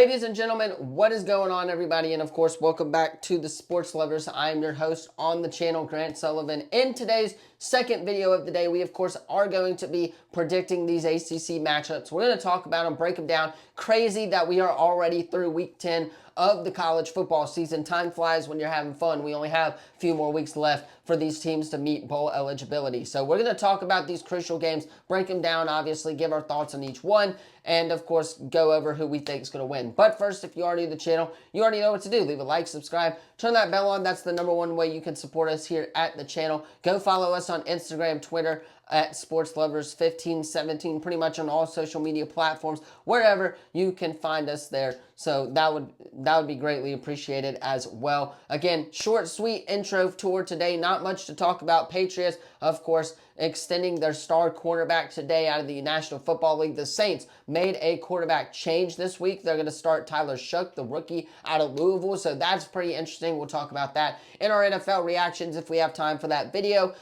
Ladies and gentlemen, what is going on, everybody? And of course, welcome back to the Sports Lovers. I'm your host on the channel, Grant Sullivan. In today's second video of the day, we of course are going to be predicting these ACC matchups. We're going to talk about them, break them down. Crazy that we are already through week 10 of the college football season. Time flies when you're having fun. We only have a few more weeks left for these teams to meet bowl eligibility. So we're going to talk about these crucial games, break them down, obviously, give our thoughts on each one, and of course, go over who we think is going to win. But first, if you are new to the channel, you already know what to do. Leave a like, subscribe, turn that bell on. That's the #1 way you can support us here at the channel. Go follow us on Instagram, Twitter, at SportsLovers1517, pretty much on all social media platforms, wherever you can find us there. So that would be greatly appreciated as well. Again, short, sweet intro tour today. Not much to talk about. Patriots, of course, extending their star quarterback today out of the National Football League. The Saints made a quarterback change this week. They're going to start Tyler Shough, the rookie out of Louisville. So that's pretty interesting. We'll talk about that in our NFL reactions if we have time for that video.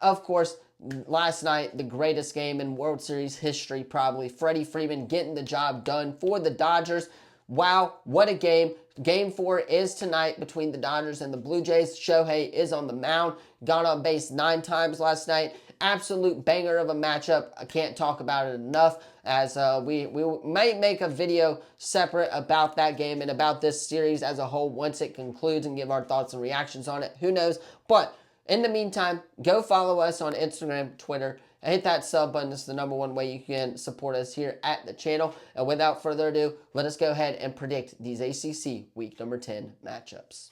Of course, last night, the greatest game in World Series history, probably. Freddie Freeman getting the job done for the Dodgers. Wow, what a game. Game 4 is tonight between the Dodgers and the Blue Jays. Shohei is on the mound. Got on base 9 times last night. Absolute banger of a matchup. I can't talk about it enough, as we might make a video separate about that game and about this series as a whole once it concludes and give our thoughts and reactions on it. Who knows? But in the meantime, go follow us on Instagram, Twitter, and hit that sub button. This is the #1 way you can support us here at the channel. And without further ado, let us go ahead and predict these ACC Week 10 matchups.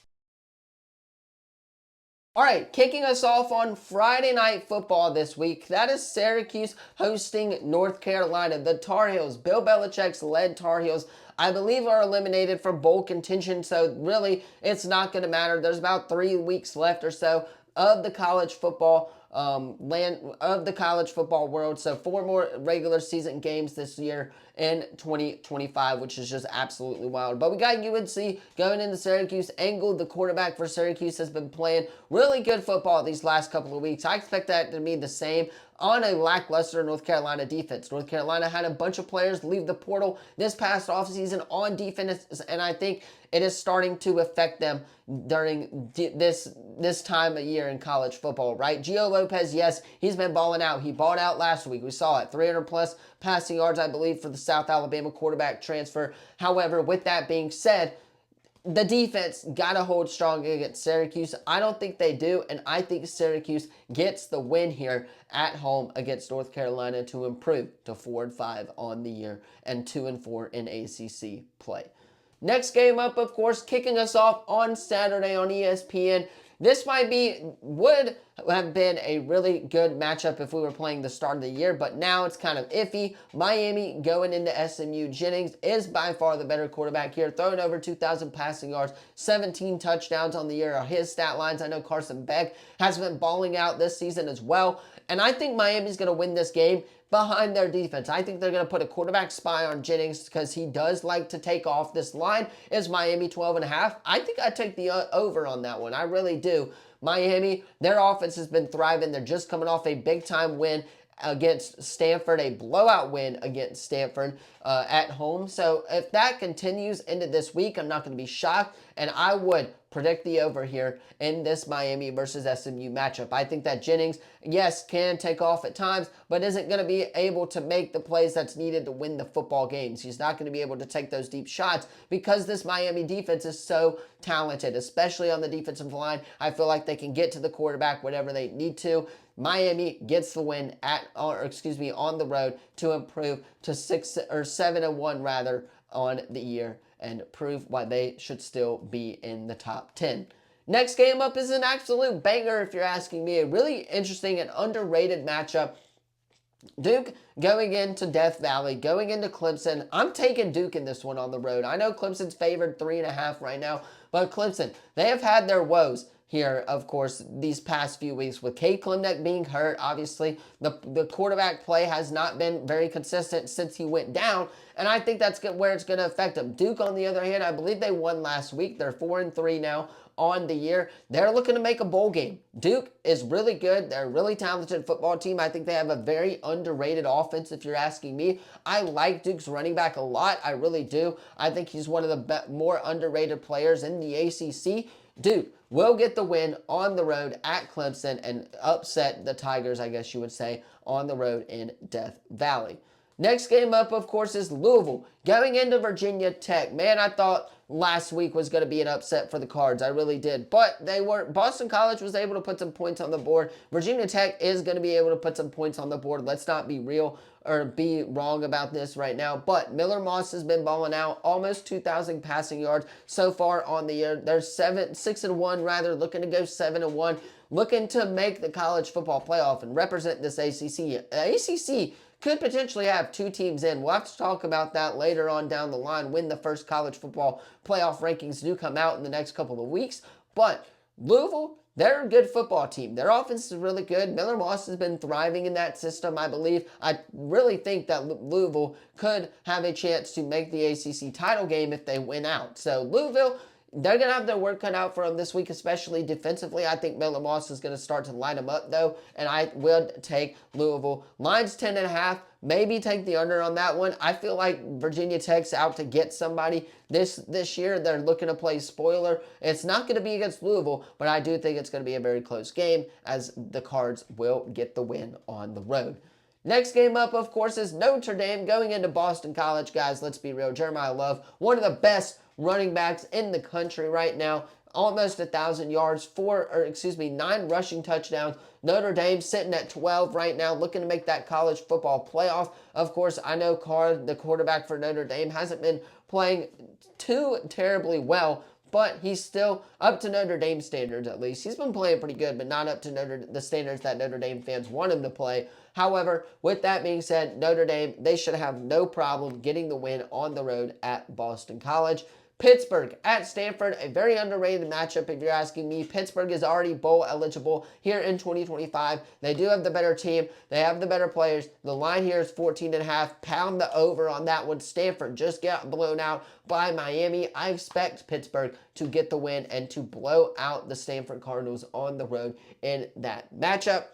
All right, kicking us off on Friday Night Football this week, that is Syracuse hosting North Carolina. The Tar Heels, Bill Belichick's led Tar Heels, I believe are eliminated from bowl contention, so really it's not going to matter. There's about 3 weeks left or so of the college football world. So 4 more regular season games this year in 2025, which is just absolutely wild. But we got UNC going into Syracuse. Engel, the quarterback for Syracuse, has been playing really good football these last couple of weeks. I expect that to be the same on a lackluster North Carolina defense. North Carolina had a bunch of players leave the portal this past offseason on defense, and I think it is starting to affect them during this time of year in college football, right? Gio Lopez, yes, he's been balling out. He balled out last week. We saw it. 300-plus passing yards, I believe, for the South Alabama quarterback transfer. However, with that being said, the defense got to hold strong against Syracuse. I don't think they do, and I think Syracuse gets the win here at home against North Carolina to improve to 4-5 on the year and 2-4 in ACC play. Next game up, of course, kicking us off on Saturday on ESPN. This would have been a really good matchup if we were playing the start of the year, but now it's kind of iffy. Miami going into SMU. Jennings is by far the better quarterback here, throwing over 2,000 passing yards, 17 touchdowns on the year are his stat lines. I know Carson Beck has been balling out this season as well, and I think Miami's going to win this game behind their defense. I think they're going to put a quarterback spy on Jennings because he does like to take off. This line is Miami 12.5. I think I take the over on that one. I really do. Miami, their offense has been thriving. They're just coming off a big-time win against Stanford, a blowout win against Stanford at home. So if that continues into this week, I'm not going to be shocked, and I would predict the over here in this Miami versus SMU matchup. I think that Jennings, yes, can take off at times, but isn't going to be able to make the plays that's needed to win the football games. He's not going to be able to take those deep shots because this Miami defense is so talented, especially on the defensive line. I feel like they can get to the quarterback whenever they need to. Miami gets the win on the road to improve to 7-1 rather on the year and prove why they should still be in the top 10. Next game up is an absolute banger if you're asking me. A really interesting and underrated matchup. Duke going into Death Valley, going into Clemson. I'm taking Duke in this one on the road. I know Clemson's favored 3.5 right now, but Clemson, they have had their woes. here, of course, these past few weeks with Cade Klubnik being hurt. Obviously, the quarterback play has not been very consistent since he went down, and I think that's where it's going to affect him. Duke, on the other hand, I believe they won last week. They're 4-3 now on the year. They're looking to make a bowl game. Duke is really good. They're a really talented football team. I think they have a very underrated offense, if you're asking me. I like Duke's running back a lot. I really do. I think he's one of the more underrated players in the ACC. Duke will get the win on the road at Clemson and upset the Tigers, I guess you would say, on the road in Death Valley. Next game up, of course, is Louisville going into Virginia Tech. Man, I thought last week was going to be an upset for the Cards. I really did. But they weren't. Boston College was able to put some points on the board. Virginia Tech is going to be able to put some points on the board. Let's not be real or be wrong about this right now. But Miller Moss has been balling out, almost 2,000 passing yards so far on the year. They're 6-1 rather, looking to go 7-1, looking to make the college football playoff and represent this ACC. ACC could potentially have two teams in. We'll have to talk about that later on down the line when the first college football playoff rankings do come out in the next couple of weeks. But Louisville, they're a good football team. Their offense is really good. Miller Moss has been thriving in that system, I believe. I really think that Louisville could have a chance to make the ACC title game if they win out. So Louisville, they're going to have their work cut out for them this week, especially defensively. I think Miller Moss is going to start to line them up, though, and I will take Louisville. Line's 10.5. Maybe take the under on that one. I feel like Virginia Tech's out to get somebody this year. They're looking to play spoiler. It's not going to be against Louisville, but I do think it's going to be a very close game as the Cards will get the win on the road. Next game up, of course, is Notre Dame going into Boston College. Guys, let's be real. Jeremiah Love, one of the best running backs in the country right now. Almost 1,000 yards, 9 rushing touchdowns. Notre Dame sitting at 12 right now, looking to make that college football playoff. Of course, I know Carr, the quarterback for Notre Dame, hasn't been playing too terribly well, but he's still up to Notre Dame standards at least. He's been playing pretty good, but not up to the standards that Notre Dame fans want him to play. However, with that being said, Notre Dame, they should have no problem getting the win on the road at Boston College. Pittsburgh at Stanford, a very underrated matchup if you're asking me. Pittsburgh is already bowl eligible here in 2025. They do have the better team. They have the better players. The line here is 14.5. Pound the over on that one. Stanford just got blown out by Miami. I expect Pittsburgh to get the win and to blow out the Stanford Cardinals on the road in that matchup.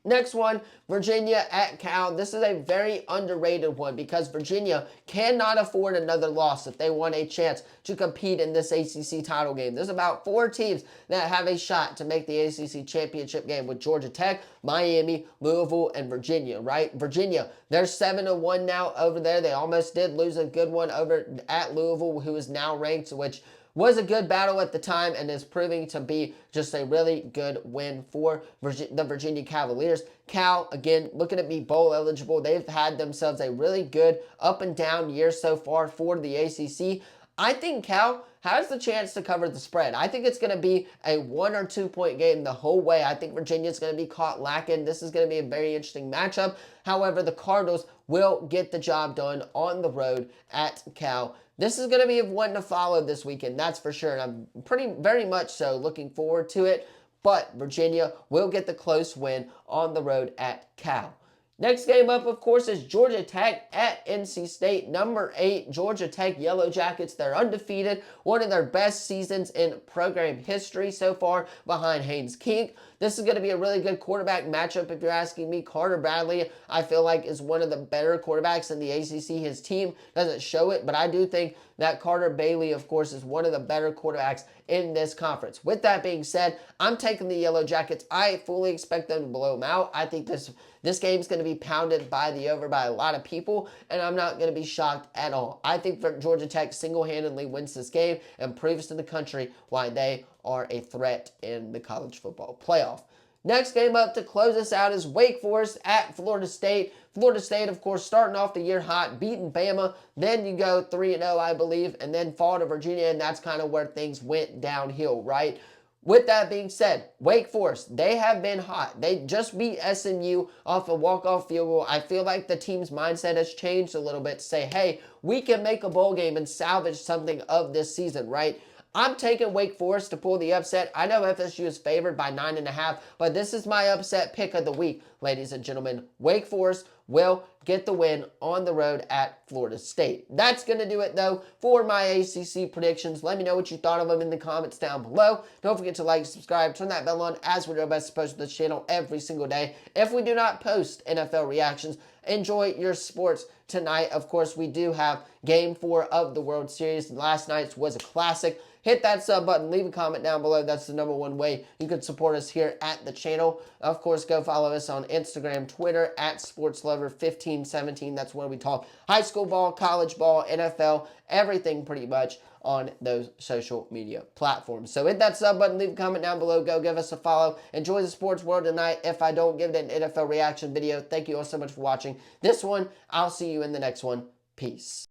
Next one, Virginia at Cal. This is a very underrated one because Virginia cannot afford another loss if they want a chance to compete in this ACC title game. There's about 4 teams that have a shot to make the ACC championship game with Georgia Tech, Miami, Louisville, and Virginia, right? Virginia, they're 7-1 now over there. They almost did lose a good one over at Louisville, who is now ranked, which was a good battle at the time and is proving to be just a really good win for the Virginia Cavaliers. Cal, again, looking at me bowl eligible. They've had themselves a really good up and down year so far for the ACC. I think Cal has the chance to cover the spread. I think it's going to be a 1 or 2 point game the whole way. I think Virginia's going to be caught lacking. This is going to be a very interesting matchup. However, the Cardinals will get the job done on the road at Cal. This is going to be one to follow this weekend, that's for sure, and I'm very much so looking forward to it. But Virginia will get the close win on the road at Cal. Next game up, of course, is Georgia Tech at NC State. Number 8, Georgia Tech Yellow Jackets. They're undefeated. One of their best seasons in program history so far behind Haynes King. This is going to be a really good quarterback matchup if you're asking me. Carter Bradley, I feel like, is one of the better quarterbacks in the ACC. His team doesn't show it, but I do think that Carter Bailey, of course, is one of the better quarterbacks in this conference. With that being said, I'm taking the Yellow Jackets. I fully expect them to blow them out. I think this game is going to be pounded by the over by a lot of people, and I'm not going to be shocked at all. I think Georgia Tech single-handedly wins this game and proves to the country why they are a threat in the college football playoff. Next game up to close us out is Wake Forest at Florida State. Florida State, of course, starting off the year hot, beating Bama. Then you go 3-0, I believe, and then fall to Virginia, and that's kind of where things went downhill, right? With that being said, Wake Forest, they have been hot. They just beat SMU off a walk-off field goal. I feel like the team's mindset has changed a little bit to say, hey, we can make a bowl game and salvage something of this season, right? I'm taking Wake Forest to pull the upset. I know FSU is favored by 9.5, but this is my upset pick of the week, ladies and gentlemen. Wake Forest will get the win on the road at Florida State. That's going to do it, though, for my ACC predictions. Let me know what you thought of them in the comments down below. Don't forget to like, subscribe, turn that bell on, as we do our best to post to this channel every single day. If we do not post NFL reactions, enjoy your sports tonight. Of course, we do have Game 4 of the World Series. Last night's was a classic. Hit that sub button, leave a comment down below. That's the #1 way you can support us here at the channel. Of course, go follow us on Instagram, Twitter, at SportsLover1517. That's where we talk high school ball, college ball, NFL, everything pretty much on those social media platforms. So hit that sub button, leave a comment down below, go give us a follow. Enjoy the sports world tonight. If I don't give it an NFL reaction video, thank you all so much for watching this one. I'll see you in the next one. Peace.